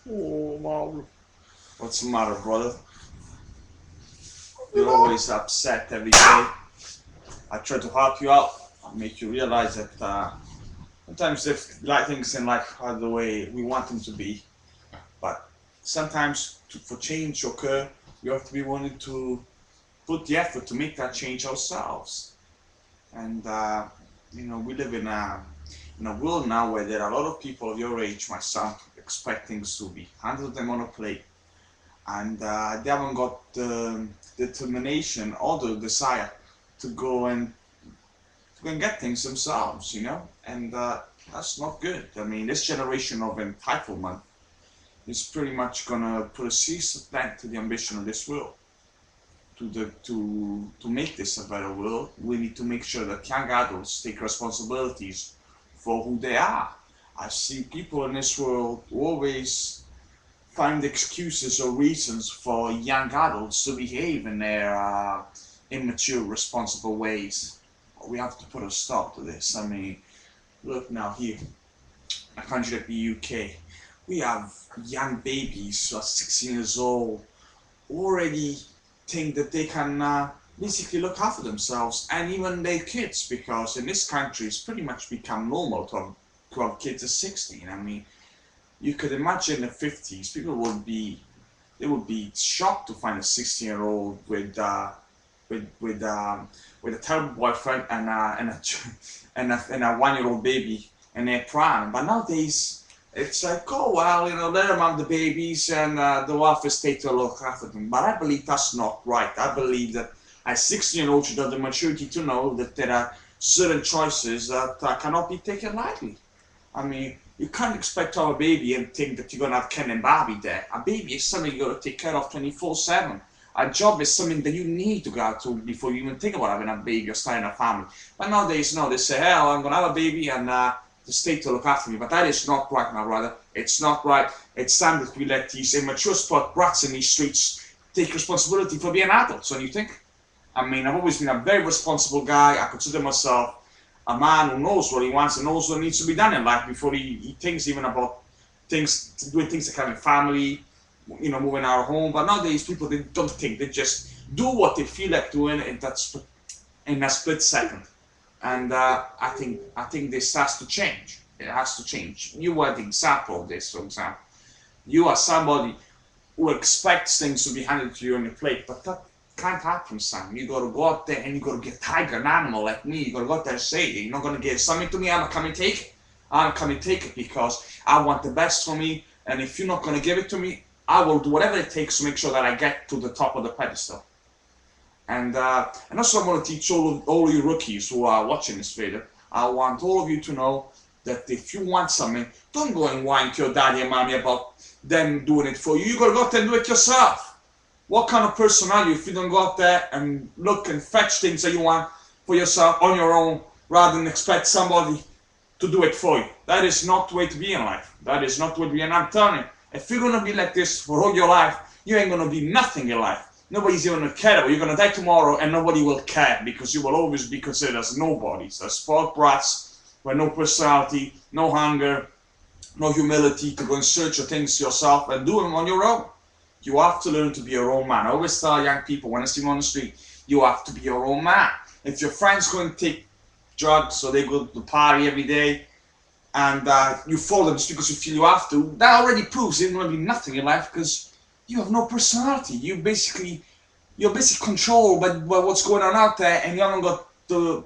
Oh, Mauro. What's the matter, brother? You're always upset every day. I try to help you out, make you realize that sometimes if like things in life are the way we want them to be, but sometimes for change to occur, you have to be willing to put the effort to make that change ourselves. And we live in a world now where there are a lot of people of your age, my son, expect things to be handed to them on a plate, and they haven't got the determination or the desire to go and get things themselves. And that's not good. I mean, this generation of entitlement is pretty much gonna put a cease to the ambition of this world. To make this a better world, we need to make sure that young adults take responsibilities for who they are. I see people in this world who always find excuses or reasons for young adults to behave in their immature, responsible ways. We have to put a stop to this. I mean, look now here, a country like the UK, we have young babies who are 16 years old already think that they can basically look after themselves and even their kids, because in this country it's pretty much become normal to have kids at 16. I mean, you could imagine in the 50s, people would be shocked to find a 16-year-old with a terrible boyfriend and a 1-year-old baby in their prime. But nowadays, it's like, oh well, let them have the babies and the welfare state will look after them. But I believe that's not right. I believe that a 16-year-old should have the maturity to know that there are certain choices that cannot be taken lightly. I mean, you can't expect to have a baby and think that you're going to have Ken and Barbie there. A baby is something you got to take care of 24/7. A job is something that you need to go out to before you even think about having a baby or starting a family. But nowadays, no, they say, hell, I'm going to have a baby and the state to look after me. But that is not right, my brother. It's not right. It's time that we let these immature spot brats in these streets take responsibility for being adults, don't you think? I mean, I've always been a very responsible guy. I consider myself a man who knows what he wants and knows what needs to be done in life before he thinks even about doing things like having family, moving out of home. But nowadays, people, they don't think. They just do what they feel like doing in a split second. And I think this has to change. It has to change. You are the example of this, for example. You are somebody who expects things to be handed to you on your plate, but that can't happen, son. You gotta go out there and you gotta get a tiger, an animal like me. You gotta go out there and say, you're not gonna give something to me, I'm gonna come and take it. I'm gonna come and take it because I want the best for me, and if you're not gonna give it to me, I will do whatever it takes to make sure that I get to the top of the pedestal. And also I want to teach all you rookies who are watching this video, I want all of you to know that if you want something, don't go and whine to your daddy and mommy about them doing it for you. You gotta go out there and do it yourself. What kind of person are you if you don't go out there and look and fetch things that you want for yourself on your own, rather than expect somebody to do it for you? That is not the way to be in life. That is not the way to be. And I'm telling you, if you're gonna be like this for all your life, you ain't gonna be nothing in life. Nobody's even gonna care about you. You're gonna die tomorrow and nobody will care, because you will always be considered as nobodies, as spoiled brats with no personality, no hunger, no humility to go and search for things yourself and do them on your own. You have to learn to be your own man. I always tell young people when I see them on the street, you have to be your own man. If your friends go and take drugs, so they go to party every day, and you follow them just because you feel you have to, that already proves there's going to be nothing in life, because you have no personality. You're basically controlled by what's going on out there, and you haven't got the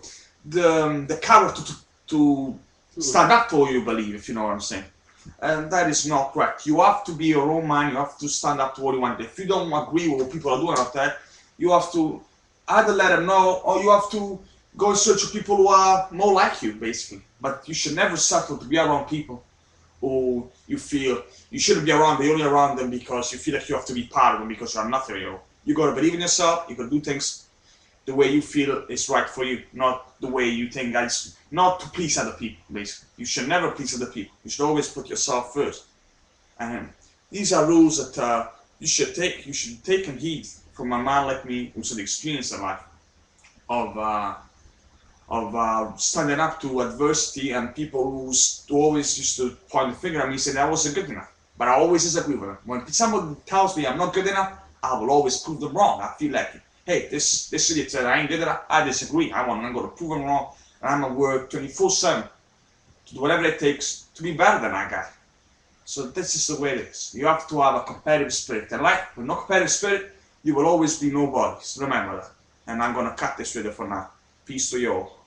character to stand up for you believe, if you know what I'm saying. And that is not correct. You have to be your own man. You have to stand up to what you want. If you don't agree with what people are doing out there, you have to either let them know, or you have to go and search for people who are more like you, basically. But you should never settle to be around people who you feel you shouldn't be around. But you're only around them because you feel like you have to be part of them, because you're nothing. You gotta believe in yourself. You gotta do things the way you feel is right for you, not the way you think that's not to please other people, basically. You should never please other people. You should always put yourself first. And these are rules that you should take and heed from a man like me who's had experience in life of standing up to adversity, and people who always used to point the finger at me saying I wasn't good enough. but I always disagree with them. When someone tells me I'm not good enough, I will always prove them wrong. I feel like, hey, this idiot said I ain't good enough. I disagree. I'm going to prove them wrong, and I'm going to work 24/7 to do whatever it takes to be better than that guy. So this is the way it is. You have to have a competitive spirit. And like with no competitive spirit, you will always be nobody. So remember that. And I'm going to cut this video for now. Peace to you all.